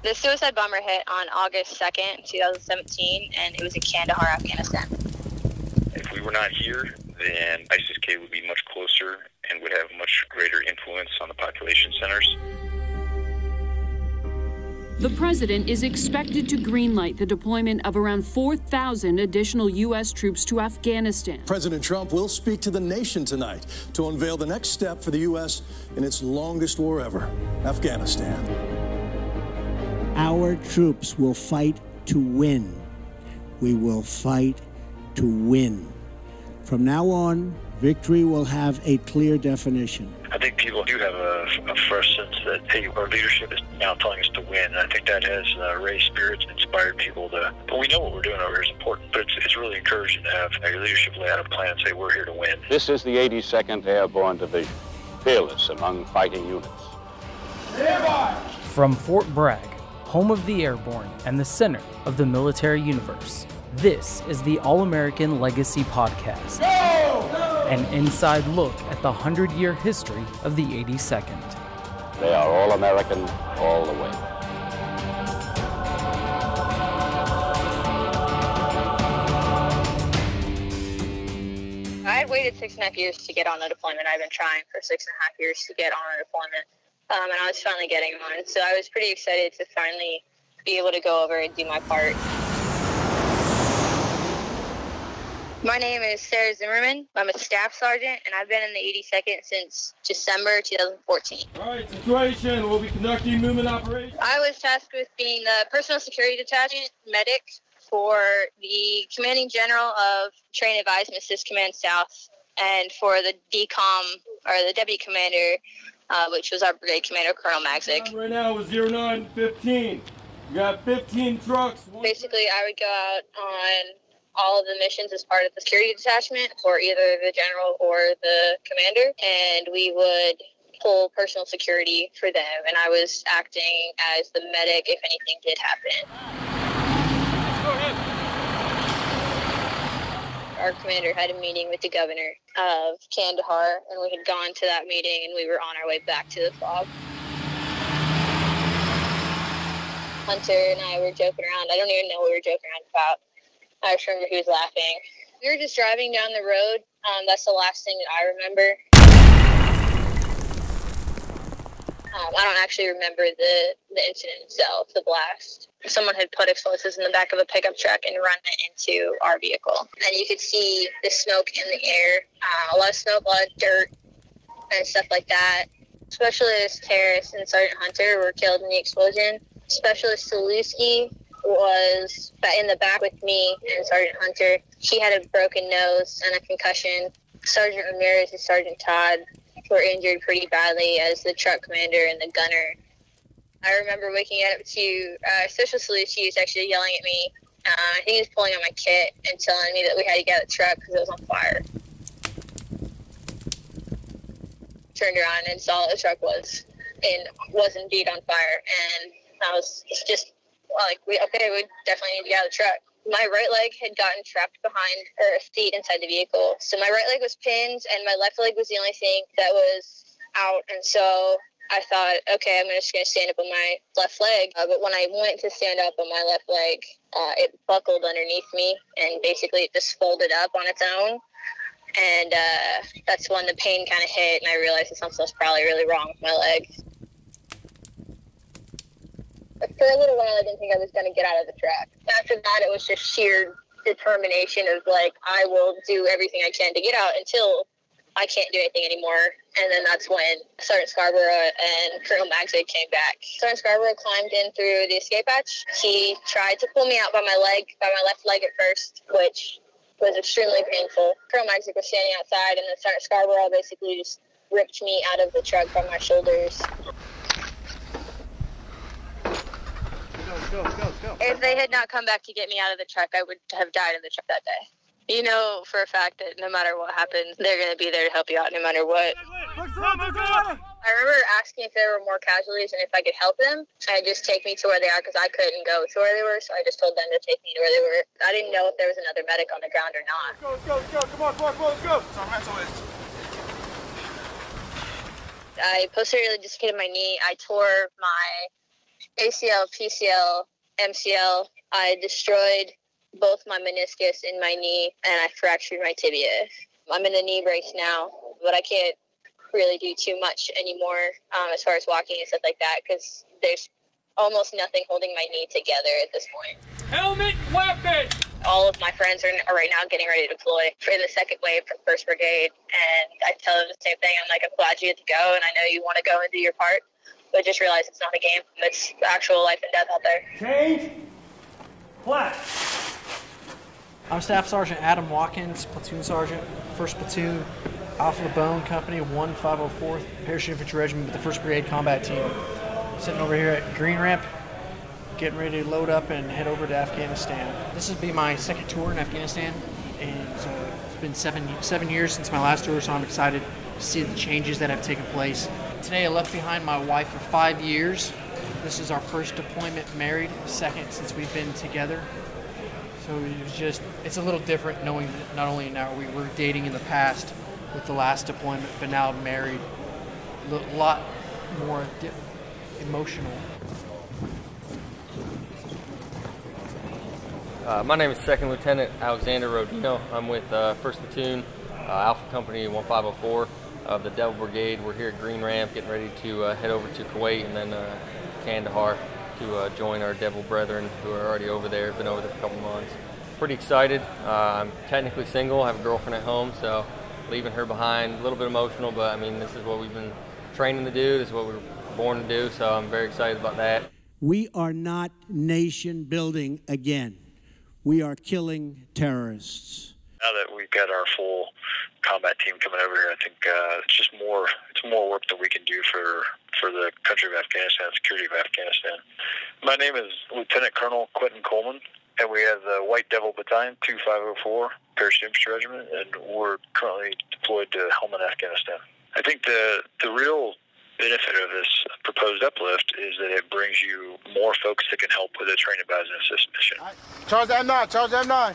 The suicide bomber hit on August 2nd, 2017, and it was in Kandahar, Afghanistan. If we were not here, then ISIS-K would be much closer and would have much greater influence on the population centers. The president is expected to greenlight the deployment of around 4,000 additional U.S. troops to Afghanistan. President Trump will speak to the nation tonight to unveil the next step for the U.S. in its longest war ever, Afghanistan. Our troops will fight to win. We will fight to win. From now on, victory will have a clear definition. I think people do have a fresh sense that, hey, our leadership is now telling us to win. And I think that has raised spirits and inspired people to, but we know what we're doing over here is important, but it's really encouraging to have your leadership lay out a plan and say, we're here to win. This is the 82nd Airborne Division, fearless among fighting units. From Fort Bragg, home of the airborne and the center of the military universe, this is the All-American Legacy Podcast, an inside look at the 100-year history of the 82nd. They are all-American all the way. I had waited 6.5 years to get on a deployment. I've been trying for 6.5 years to get on a deployment, and I was finally getting on. So I was pretty excited to finally be able to go over and do my part. My name is Sarah Zimmerman. I'm a staff sergeant, and I've been in the 82nd since December 2014. All right, situation. We'll be conducting movement operations. I was tasked with being the personal security detachment medic for the commanding general of Train Advise and Assist Command South, and for the DCOM, or the deputy commander, which was our brigade commander, Colonel Magzik. Right now is 0915. We got 15 trucks. Basically, I would go out on all of the missions as part of the security detachment for either the general or the commander, and we would pull personal security for them, and I was acting as the medic if anything did happen. Go ahead. Our commander had a meeting with the governor of Kandahar, and we had gone to that meeting, and we were on our way back to the FOB. Hunter and I were joking around. I don't even know what we were joking around about. I just remember he was laughing. We were just driving down the road. That's the last thing that I remember. I don't actually remember the incident itself, the blast. Someone had put explosives in the back of a pickup truck and run it into our vehicle. And you could see the smoke in the air, a lot of smoke, a lot of dirt, and stuff like that. Specialist Harris and Sergeant Hunter were killed in the explosion. Specialist Saluski was in the back with me and Sergeant Hunter. He had a broken nose and a concussion. Sergeant Ramirez and Sergeant Todd were injured pretty badly as the truck commander and the gunner. I remember waking up to Social Saluski was actually yelling at me. I think he was pulling on my kit and telling me that we had to get out of the truck because it was on fire. Turned around and saw what the truck was indeed on fire, and I was just like, we definitely need to get out of the truck. My right leg had gotten trapped behind a seat inside the vehicle. So my right leg was pinned, and my left leg was the only thing that was out. And so I thought, okay, I'm just going to stand up on my left leg. But when I went to stand up on my left leg, it buckled underneath me, and basically it just folded up on its own. And that's when the pain kind of hit, and I realized that something was probably really wrong with my leg. For a little while, I didn't think I was going to get out of the truck. After that, it was just sheer determination of, like, I will do everything I can to get out until I can't do anything anymore. And then that's when Sergeant Scarborough and Colonel Magzik came back. Sergeant Scarborough climbed in through the escape hatch. He tried to pull me out by my left leg at first, which was extremely painful. Colonel Magzik was standing outside, and then Sergeant Scarborough basically just ripped me out of the truck from my shoulders. Go. If they had not come back to get me out of the truck, I would have died in the truck that day. You know for a fact that no matter what happens, they're going to be there to help you out no matter what. I remember asking if there were more casualties and if I could help them. And just take me to where they are because I couldn't go to where they were, so I just told them to take me to where they were. I didn't know if there was another medic on the ground or not. Go. Come on, let's go. I posteriorly dislocated my knee. I tore my ACL, PCL, MCL. I destroyed both my meniscus in my knee, and I fractured my tibia. I'm in a knee brace now, but I can't really do too much anymore as far as walking and stuff like that, because there's almost nothing holding my knee together at this point. Helmet, weapon! All of my friends are right now getting ready to deploy in the second wave from 1st Brigade, and I tell them the same thing. I'm like, I'm glad you get to go, and I know you want to go and do your part, but just realize it's not a game. It's actual life and death out there. Change. Flash. I'm Staff Sergeant Adam Watkins, Platoon Sergeant, 1st Platoon, Alpha Bone Company, 1504th Parachute Infantry Regiment with the 1st Brigade Combat Team. Sitting over here at Green Ramp, getting ready to load up and head over to Afghanistan. This will be my second tour in Afghanistan, and it's been seven years since my last tour, so I'm excited to see the changes that have taken place. Today I left behind my wife for 5 years. This is our first deployment married, second since we've been together. So it's a little different knowing that not only now we were dating in the past with the last deployment, but now married. A lot more emotional. My name is Second Lieutenant Alexander Rodino. I'm with 1st Platoon, Alpha Company 1504 of the Devil Brigade. We're here at Green Ramp getting ready to head over to Kuwait and then Kandahar to join our Devil brethren who are already over there, been over there for a couple months. Pretty excited. I'm technically single, I have a girlfriend at home, so leaving her behind, a little bit emotional, but I mean, this is what we've been training to do, this is what we were born to do, so I'm very excited about that. We are not nation building again. We are killing terrorists. Now that we've got our full combat team coming over here, I think it's more work that we can do for the country of Afghanistan, security of Afghanistan. My name is Lieutenant Colonel Quentin Coleman, and we have the White Devil Battalion, 2504 Parachute Infantry Regiment, and we're currently deployed to Helmand, Afghanistan. I think the real benefit of this proposed uplift is that it brings you more folks that can help with the training, advise, and assist mission. Charge that 9, charge that 9.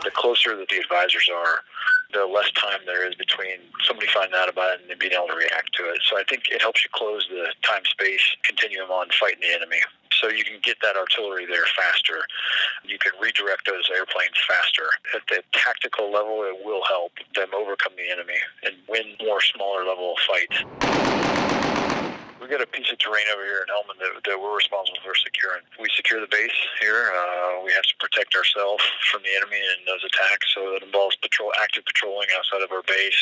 The closer that the advisors are, the less time there is between somebody finding out about it and then being able to react to it. So I think it helps you close the time-space continuum on fighting the enemy. So you can get that artillery there faster. You can redirect those airplanes faster. At the tactical level, it will help them overcome the enemy and win more smaller level fights. We've got a piece of terrain over here in Helmand that we're responsible for securing. We secure the base here. We have to protect ourselves from the enemy and those attacks, so that involves active patrolling outside of our base.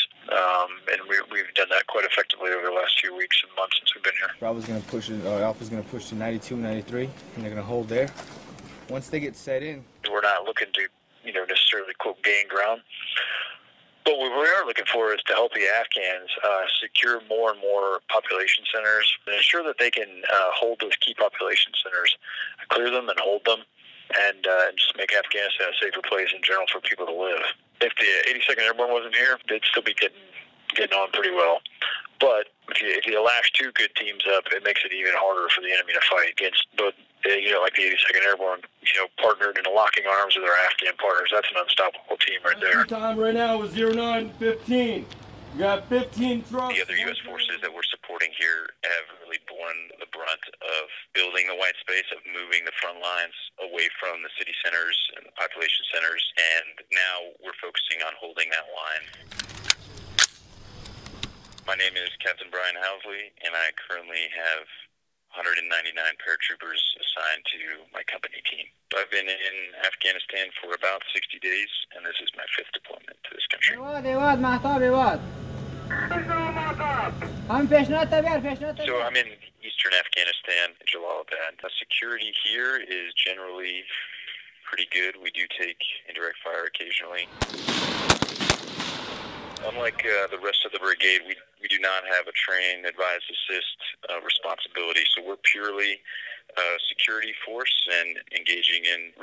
And we've done that quite effectively over the last few weeks and months since we've been here. Bravo's going to push it, Alpha's going to push to 92, 93, and they're going to hold there. Once they get set in, we're not looking to, necessarily quote gain ground. But what we are looking for is to help the Afghans secure more and more population centers and ensure that they can hold those key population centers, clear them and hold them, and just make Afghanistan a safer place in general for people to live. If the 82nd Airborne wasn't here, they'd still be getting on pretty well. But if you lash two good teams up, it makes it even harder for the enemy to fight against both, like the 82nd Airborne, partnered in locking arms with our Afghan partners. That's an unstoppable team right there. Time right now is 09:15. We got 15 trucks. The other U.S. forces that we're supporting here have really borne the brunt of building the white space, of moving the front lines away from the city centers and the population centers, and now we're focusing on holding that line. My name is Captain Brian Housley, and I currently have 199 paratroopers assigned to my company team. I've been in Afghanistan for about 60 days, and this is my 5th deployment to this country. So I'm in eastern Afghanistan, in Jalalabad. The security here is generally pretty good. We do take indirect fire occasionally. Unlike the rest of the brigade, we do not have a train, advise, assist responsibility. So we're purely security force and engaging in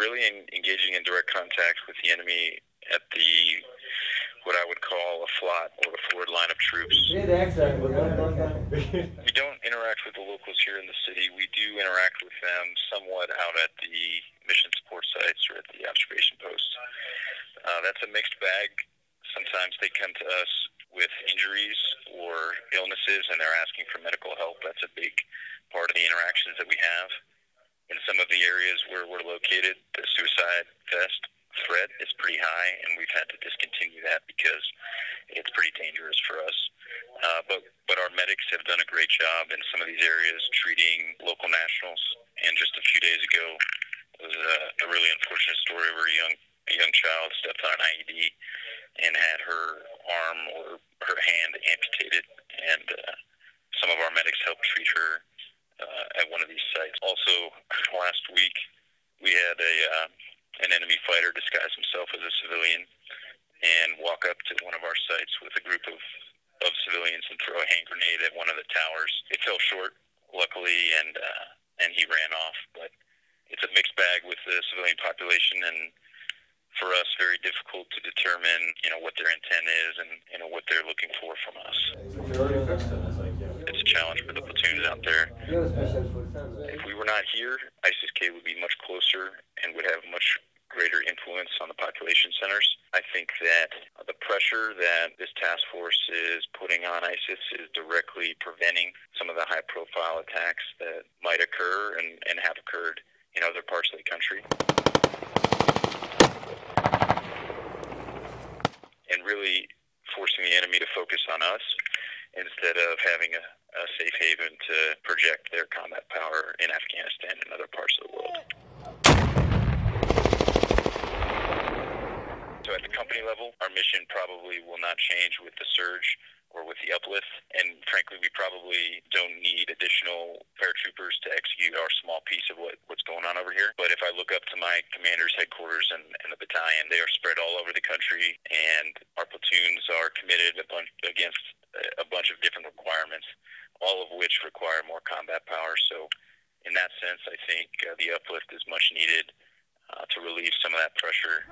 direct contact with the enemy at what I would call a FLOT, or the forward line of troops. We don't interact with the locals here in the city. We do interact with them somewhat out at the mission support sites or at the observation posts. That's a mixed bag. Sometimes they come to us with injuries or illnesses and they're asking for medical help. That's a big part of the interactions that we have. In some of the areas where we're located, the suicide vest threat is pretty high, and we've had to discontinue that because it's pretty dangerous for us. But our medics have done a great job in some of these areas treating local nationals. And just a few days ago, it was a really unfortunate story where a young child stepped on an IED and had her arm or her hand amputated, and some of our medics helped treat her at one of these sites. Also, last week, we had an enemy fighter disguise himself as a civilian and walk up to one of our sites with a group of civilians and throw a hand grenade at one of the towers. It fell short, luckily, and he ran off. But it's a mixed bag with the civilian population, and for us, very difficult to determine, what their intent is and, what they're looking for from us. It's a challenge for the platoons out there. If we were not here, ISIS-K would be much closer and would have much greater influence on the population centers. I think that the pressure that this task force is putting on ISIS is directly preventing some of the high-profile attacks that might occur and have occurred in other parts of the country. And really forcing the enemy to focus on us instead of having a safe haven to project their combat power in Afghanistan and other parts of the world. So at the company level, our mission probably will not change with the surge or with the uplift, and frankly, we probably don't need additional paratroopers to execute our small piece of what's going on over here. But if I look up to my commander's headquarters and the battalion, they are spread all over the country, and our platoons are committed against a bunch of different requirements, all of which require more combat power. So in that sense, I think the uplift is much needed to relieve some of that pressure.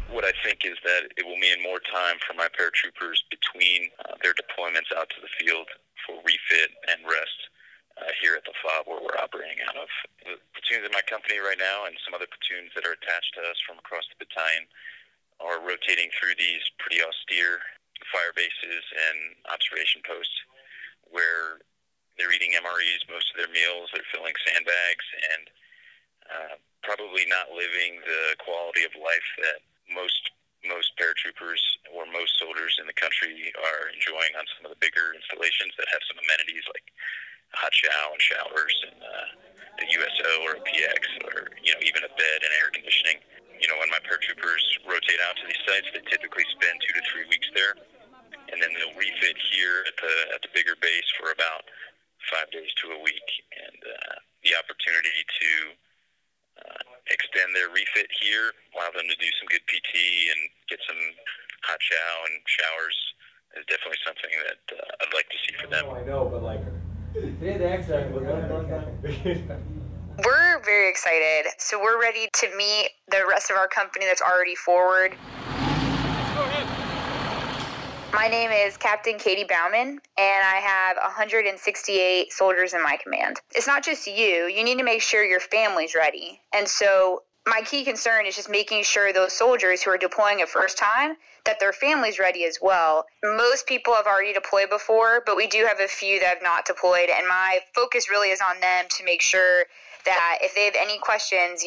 What I think is that it will mean more time for my paratroopers between their deployments out to the field for refit and rest here at the FOB where we're operating out of. The platoons in my company right now and some other platoons that are attached to us from across the battalion are rotating through these pretty austere fire bases and observation posts where they're eating MREs most of their meals, they're filling sandbags, and probably not living the quality of life that most paratroopers or most soldiers in the country are enjoying on some of the bigger installations that have some amenities like a hot shower and showers and a USO or a PX or even a bed and air conditioning. When my paratroopers rotate out to these sites, they typically spend 2 to 3 weeks there, and then they'll refit here at the bigger base for about 5 days to a week. And the opportunity to extend their refit here, allow them to do some good PT and get some hot chow and showers is definitely something that I'd like to see for them. I know, but they had the accident with We're very excited. So we're ready to meet the rest of our company that's already forward. My name is Captain Cady Bauman, and I have 168 soldiers in my command. It's not just you. You need to make sure your family's ready. And so my key concern is just making sure those soldiers who are deploying a first time, that their family's ready as well. Most people have already deployed before, but we do have a few that have not deployed, and my focus really is on them to make sure that if they have any questions,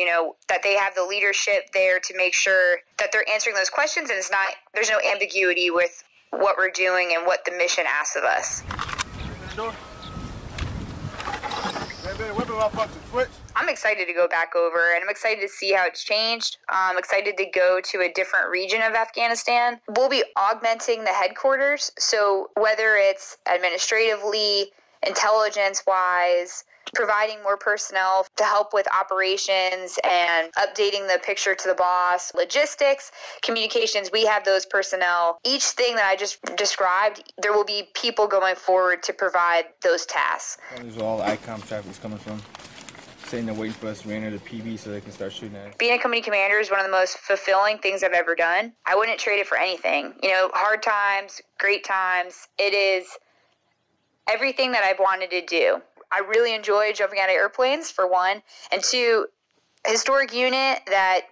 that they have the leadership there to make sure that they're answering those questions, and there's no ambiguity with what we're doing and what the mission asks of us. I'm excited to go back over, and I'm excited to see how it's changed. I'm excited to go to a different region of Afghanistan. We'll be augmenting the headquarters, so whether it's administratively, intelligence-wise, providing more personnel to help with operations and updating the picture to the boss, logistics, communications, we have those personnel. Each thing that I just described, there will be people going forward to provide those tasks. This is all the ICOM traffic is coming from. Saying they're waiting for us to enter the PB so they can start shooting at us. Being a company commander is one of the most fulfilling things I've ever done. I wouldn't trade it for anything. Hard times, great times. It is everything that I've wanted to do. I really enjoy jumping out of airplanes, for one, and two, historic unit that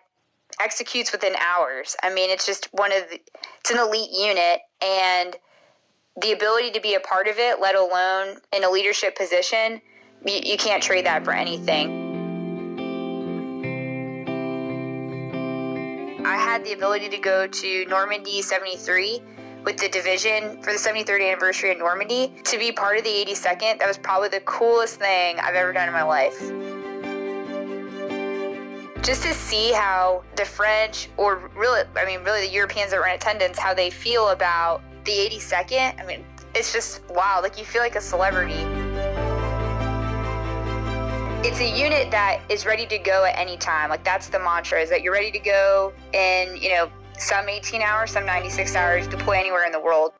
executes within hours. I mean, it's just it's an elite unit, and the ability to be a part of it, let alone in a leadership position, you can't trade that for anything. I had the ability to go to Normandy 73 with the division for the 73rd anniversary of Normandy. To be part of the 82nd, that was probably the coolest thing I've ever done in my life. Just to see how the French, or really the Europeans that were in attendance, how they feel about the 82nd, I mean, it's just wow, like you feel like a celebrity. It's a unit that is ready to go at any time. Like that's the mantra, is that you're ready to go in, some 18 hours, some 96 hours, deploy anywhere in the world.